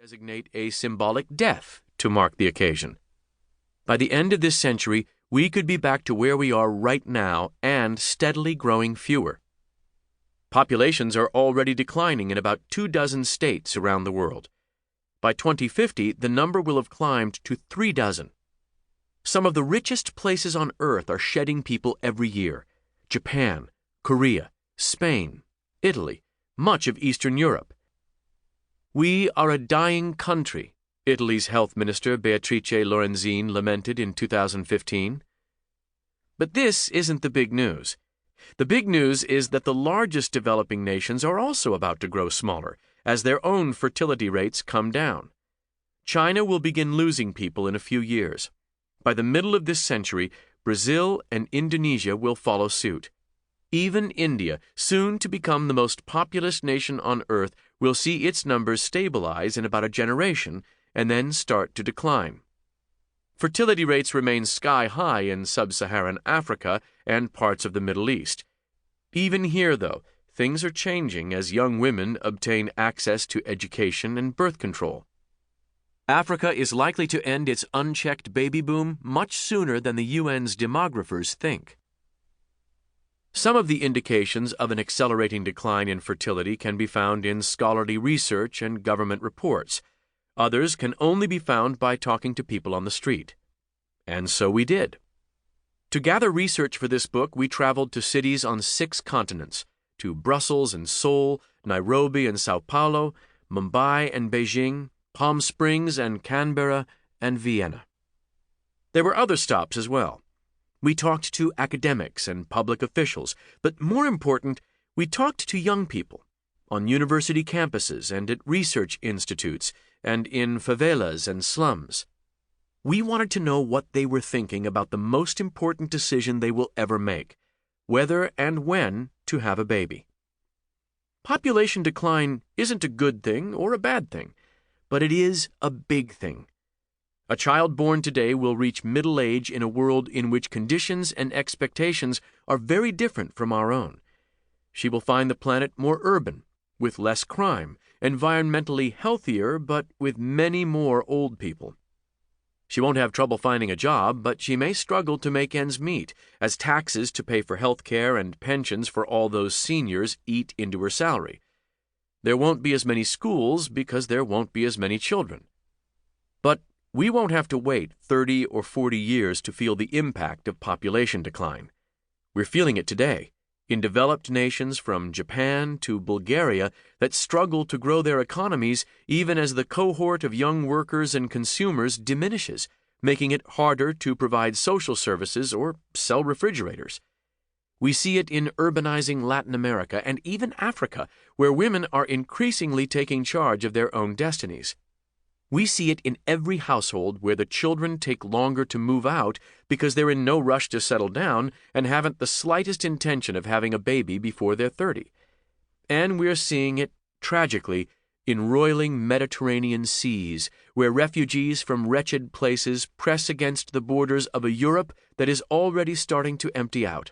designate a symbolic death to mark the occasion. By the end of this century, we could be back to where we are right now and steadily growing fewer. Populations are already declining in about 24 states around the world. By 2050, the number will have climbed to 36. Some of the richest places on Earth are shedding people every year: Japan, Korea, Spain, Italy, much of Eastern Europe. We are a dying country, Italy's health minister Beatrice Lorenzin lamented in 2015. But this isn't the big news. The big news is that the largest developing nations are also about to grow smaller, as their own fertility rates come down. China will begin losing people in a few years. By the middle of this century, Brazil and Indonesia will follow suit. Even India, soon to become the most populous nation on Earth, will see its numbers stabilize in about a generation and then start to decline. Fertility rates remain sky-high in sub-Saharan Africa and parts of the Middle East. Even here, though, things are changing as young women obtain access to education and birth control. Africa is likely to end its unchecked baby boom much sooner than the UN's demographers think. Some of the indications of an accelerating decline in fertility can be found in scholarly research and government reports. Others can only be found by talking to people on the street. And so we did. To gather research for this book, we traveled to cities on 6 continents, to Brussels and Seoul, Nairobi and Sao Paulo, Mumbai and Beijing, Palm Springs and Canberra, and Vienna. There were other stops as well. We talked to academics and public officials, but more important, we talked to young people on university campuses and at research institutes and in favelas and slums. We wanted to know what they were thinking about the most important decision they will ever make: whether and when to have a baby. Population decline isn't a good thing or a bad thing, but it is a big thing. A child born today will reach middle age in a world in which conditions and expectations are very different from our own. She will find the planet more urban, with less crime, environmentally healthier, but with many more old people. She won't have trouble finding a job, but she may struggle to make ends meet, as taxes to pay for health care and pensions for all those seniors eat into her salary. There won't be as many schools because there won't be as many children. But we won't have to wait 30 or 40 years to feel the impact of population decline. We're feeling it today, in developed nations from Japan to Bulgaria that struggle to grow their economies even as the cohort of young workers and consumers diminishes, making it harder to provide social services or sell refrigerators. We see it in urbanizing Latin America and even Africa, where women are increasingly taking charge of their own destinies. We see it in every household where the children take longer to move out because they're in no rush to settle down and haven't the slightest intention of having a baby before they're 30. And we're seeing it, tragically, in roiling Mediterranean seas, where refugees from wretched places press against the borders of a Europe that is already starting to empty out.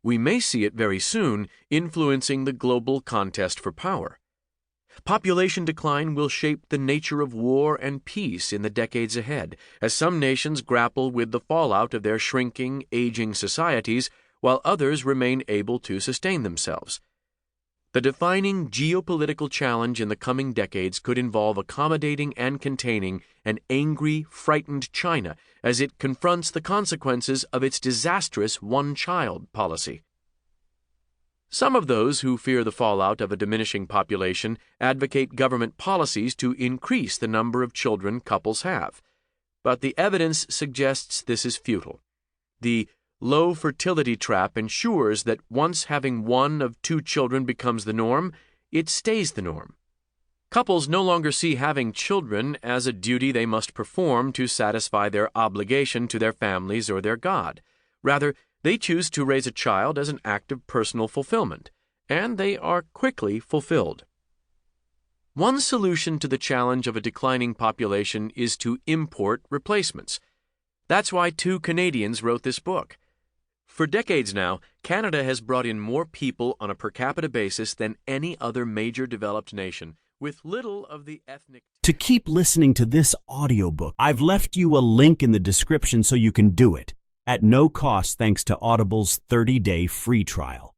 We may see it very soon influencing the global contest for power. Population decline will shape the nature of war and peace in the decades ahead, as some nations grapple with the fallout of their shrinking, aging societies, while others remain able to sustain themselves. The defining geopolitical challenge in the coming decades could involve accommodating and containing an angry, frightened China as it confronts the consequences of its disastrous one-child policy. Some of those who fear the fallout of a diminishing population advocate government policies to increase the number of children couples have. But the evidence suggests this is futile. The low fertility trap ensures that once having 1 of 2 children becomes the norm, it stays the norm. Couples no longer see having children as a duty they must perform to satisfy their obligation to their families or their God. Rather, they choose to raise a child as an act of personal fulfillment, and they are quickly fulfilled. One solution to the challenge of a declining population is to import replacements. That's why 2 Canadians wrote this book. For decades now, Canada has brought in more people on a per capita basis than any other major developed nation, with little of the ethnic. To keep listening to this audiobook, I've left you a link in the description so you can do it, at no cost thanks to Audible's 30-day free trial.